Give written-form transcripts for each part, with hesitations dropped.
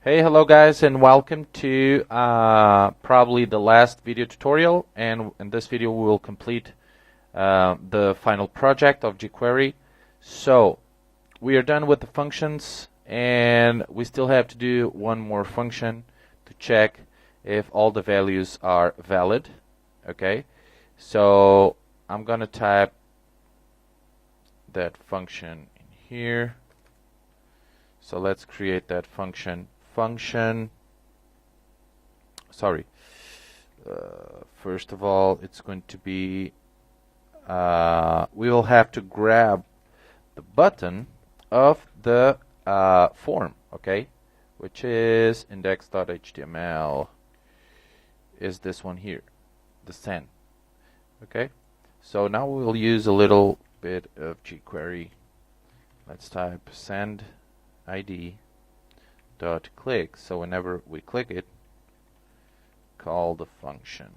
Hey, hello guys, and welcome to probably the last video tutorial. And in this video, we will complete the final project of jQuery. So we are done with the functions, and we still have to do one more function to check if all the values are valid. Okay, so I'm gonna type that function in here. So let's create that function. First of all, it's going to be we will have to grab the button of the form, okay, which is index.html, is this one here, the send. Okay, so now we'll use a little bit of jQuery. Let's type send id dot click. So whenever we click it, call the function.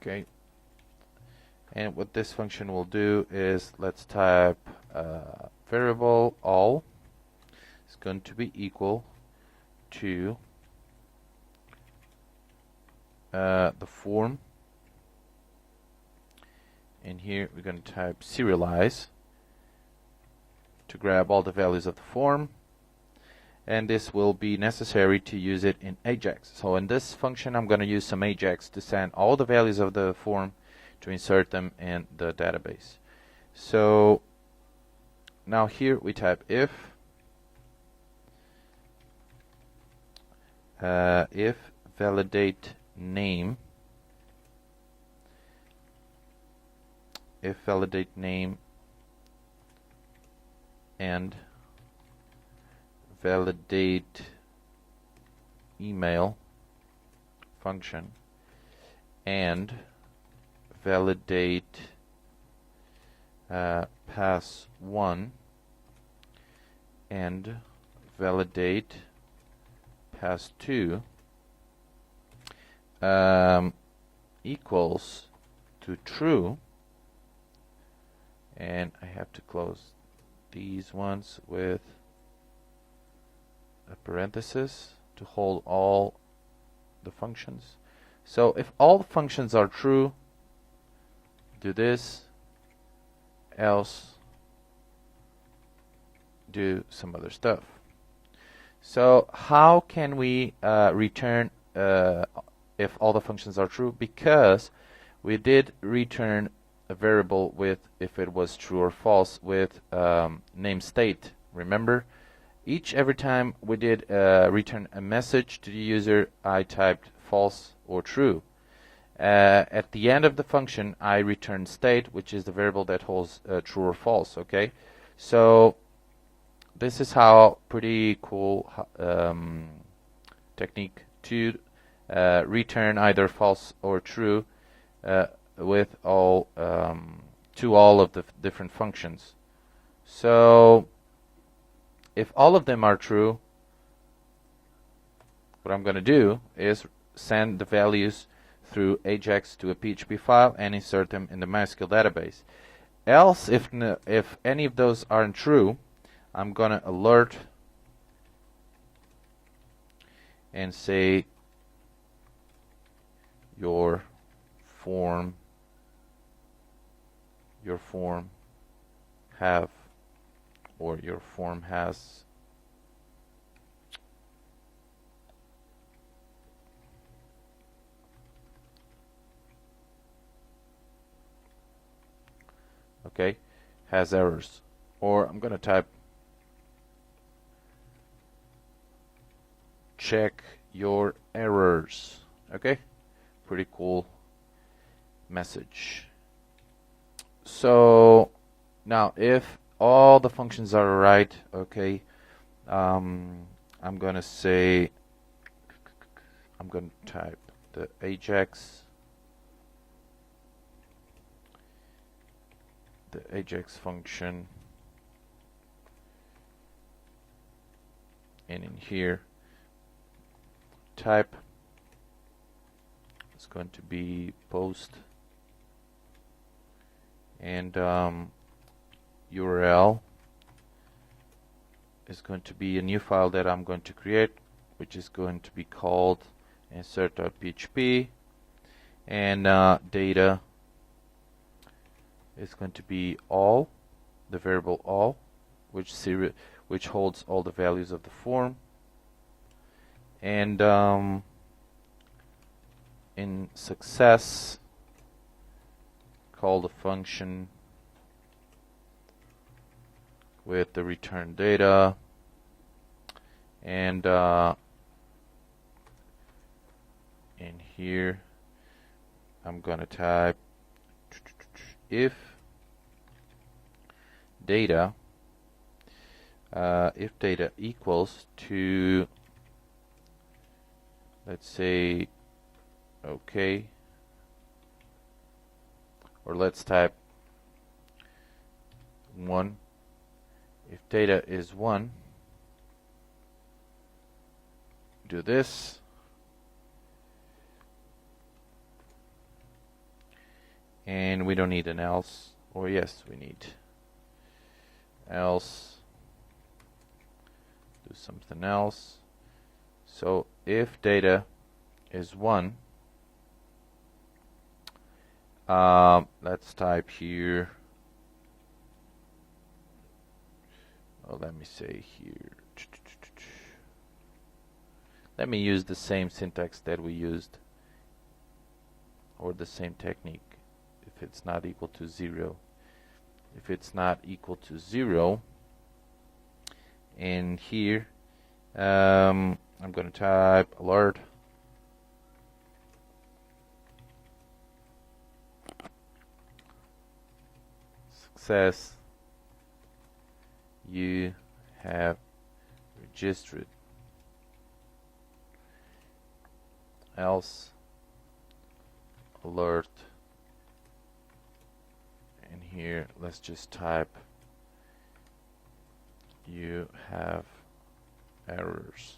Okay, and what this function will do is, let's type variable all is going to be equal to the form. And here we're going to type serialize to grab all the values of the form, and this will be necessary to use it in Ajax. So in this function, I'm going to use some Ajax to send all the values of the form to insert them in the database. So now here we type if validate name, and validate email function, and validate pass1, and validate pass2 equals to true. And I have to close these ones with a parenthesis to hold all the functions. So if all the functions are true, do this, else do some other stuff. So how can we return if all the functions are true? Because we did return a variable with if it was true or false with name state. Remember, every time we did return a message to the user, I typed false or true. At the end of the function, I return state, which is the variable that holds true or false. Okay, so this is how pretty cool technique to return either false or true with all to all of the different functions. So if all of them are true, what I'm going to do is send the values through Ajax to a PHP file and insert them in the MySQL database. Else, if any of those aren't true, I'm going to alert and say your form have, or your form has has errors. Or I'm going to type check your errors. Okay, pretty cool message. So now if all the functions are right, okay, I'm going to say, I'm going to type the Ajax function, and in here type is going to be post and URL is going to be a new file that I'm going to create, which is going to be called insert.php, and data is going to be all, the variable all, which holds all the values of the form. And in success, call the function with the return data, and in here I'm gonna type if data equals to, let's say, okay, or let's type 1. If data is 1, do this. And we don't need an else, or yes, we need else. Do something else. So if data is 1, let's type here, let me say here, let me use the same syntax that we used, or the same technique. If it's not equal to 0, if it's not equal to 0, and here I'm going to type alert success, you have registered, else alert, and here let's just type you have errors.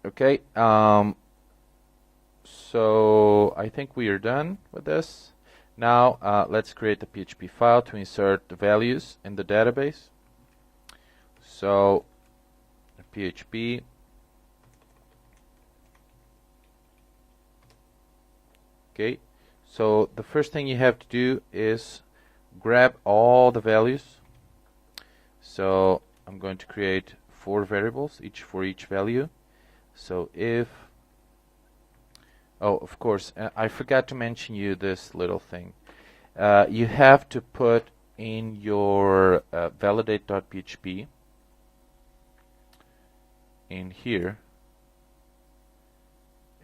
Okay, so I think we are done with this. Now let's create the PHP file to insert the values in the database. So PHP okay, so the first thing you have to do is grab all the values. So I'm going to create 4 variables, each for each value. So if, oh, of course, I forgot to mention you this little thing. You have to put in your validate.php in here,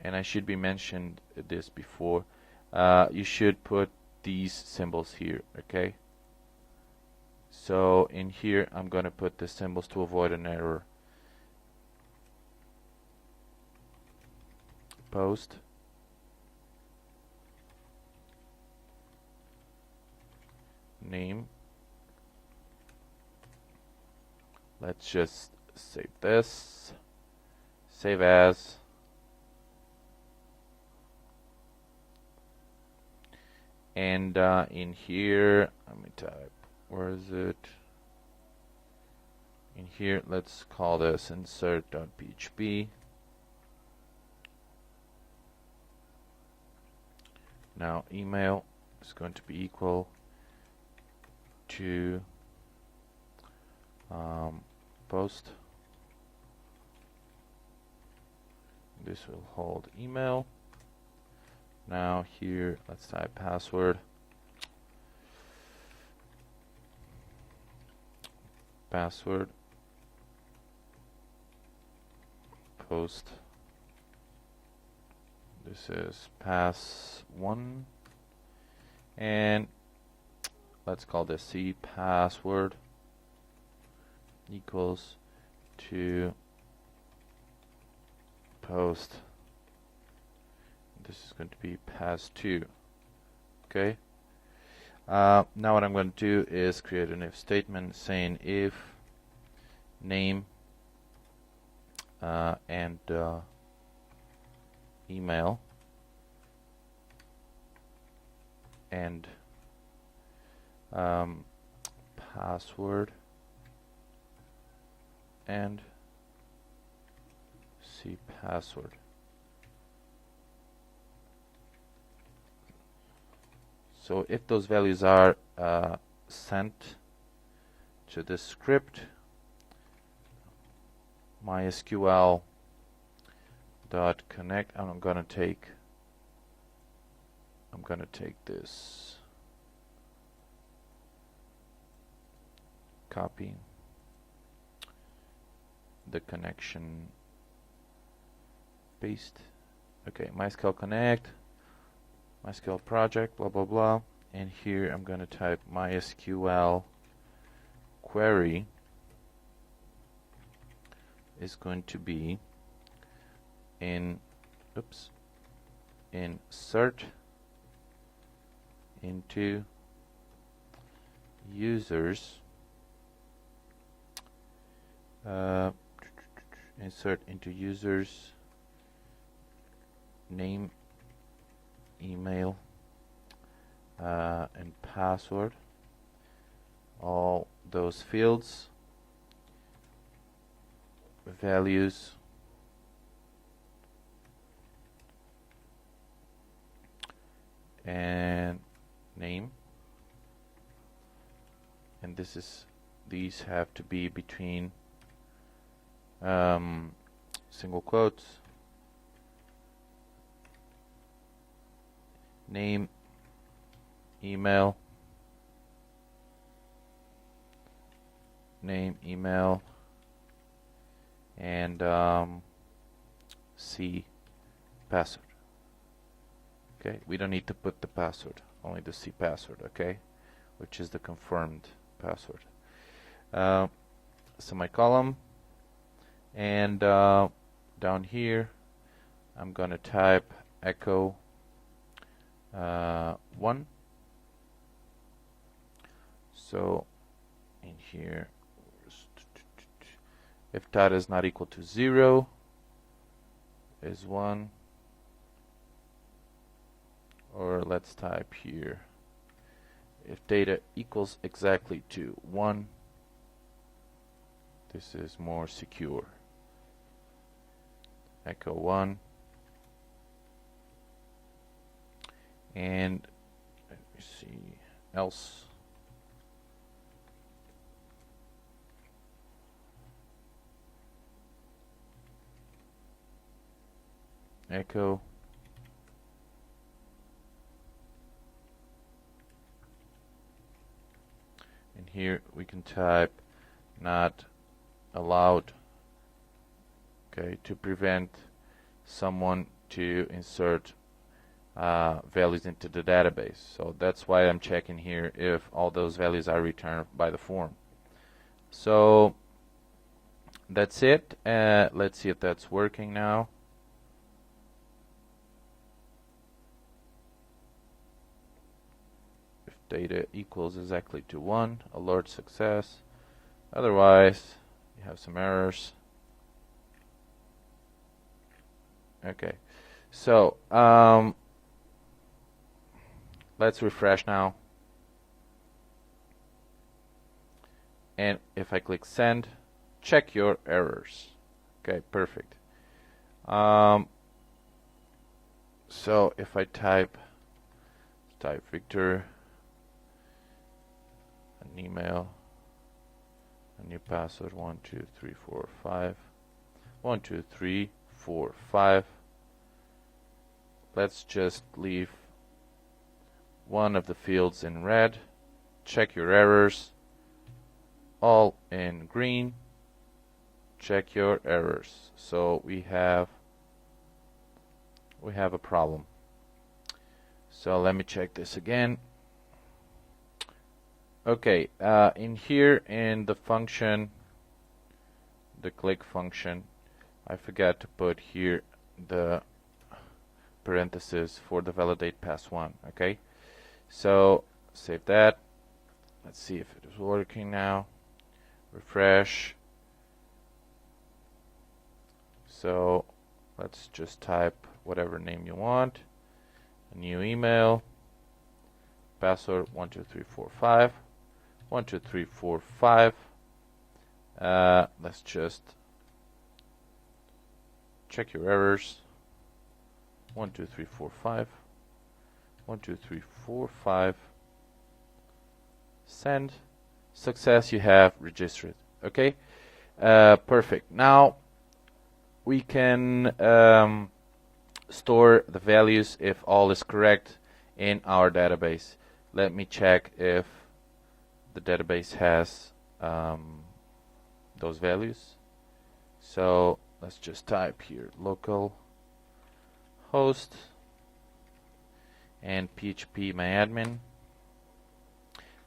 and I should be mentioned this before. You should put these symbols here, okay? So in here I'm going to put the symbols to avoid an error. Post name. Let's just save this. Save as. And in here, let me type, where is it? In here, let's call this insert.php. Now email is going to be equal to post. This will hold email. Now here, let's type password. Password. Post. This is pass1. And let's call this C password equals to post. This is going to be pass2. Okay. Now what I'm going to do is create an if statement saying if name and email and password and C password. So if those values are sent to the script, MySQL dot connect, and I'm gonna take this, copy the connection, paste. Okay, MySQL connect, MySQL project, blah blah blah, and here I'm gonna type MySQL query is going to be insert into users, insert into users name, email, and password, all those fields, values, and name, and these have to be between single quotes, name, email, and C password. Okay, we don't need to put the password, only the C password, okay, which is the confirmed password. Semicolon, and down here I'm gonna type echo 1. So in here, if data is not equal to 0, is 1, or let's type here, if data equals exactly to 1, this is more secure. Echo 1, and let me see, else. Echo and here we can type not allowed, okay, to prevent someone to insert values into the database. So that's why I'm checking here if all those values are returned by the form. So that's it. Let's see if that's working now. If data equals exactly to 1, alert success. Otherwise, you have some errors. Okay, so let's refresh now. And if I click send, check your errors. Okay, perfect. So if I type Victor, an email, a new password 1 2 3 4 5, 1 2 3 4 5. Let's just leave one of the fields in red. Check your errors. All in green. Check your errors. So we have a problem. So let me check this again. Okay, in here in the function, the click function, I forgot to put here the parenthesis for the validate pass1. Okay, so save that. Let's see if it is working now. Refresh. So let's just type whatever name you want. A new email. Password 1 2 3 4 5. 1 2 3 4 5. Let's just check your errors. 1 2 3 4 5. 1 2 3 4 5. Send. Success, you have registered. Okay, perfect. Now we can store the values if all is correct in our database. Let me check if the database has those values. So let's just type here local host and PHP myadmin.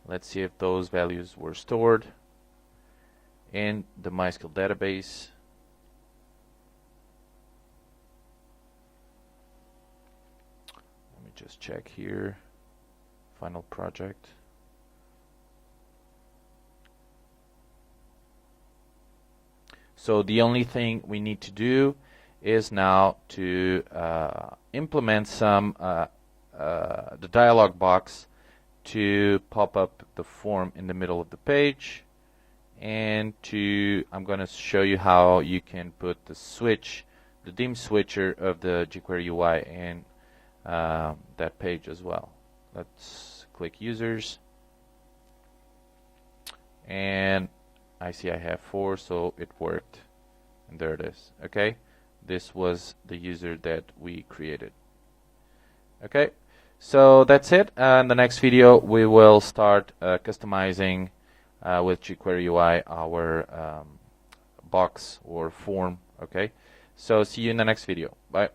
Let's see if those values were stored in the MySQL database. Let me just check here. Final project. So the only thing we need to do is now to implement some the dialog box to pop up the form in the middle of the page, and I'm going to show you how you can put the switch, the dim switcher of the jQuery UI in that page as well. Let's click users, and I see I have 4, so it worked, and there it is. Okay, this was the user that we created. Okay, so that's it. In the next video we will start customizing with jQuery UI our box or form. Okay, so see you in the next video. Bye.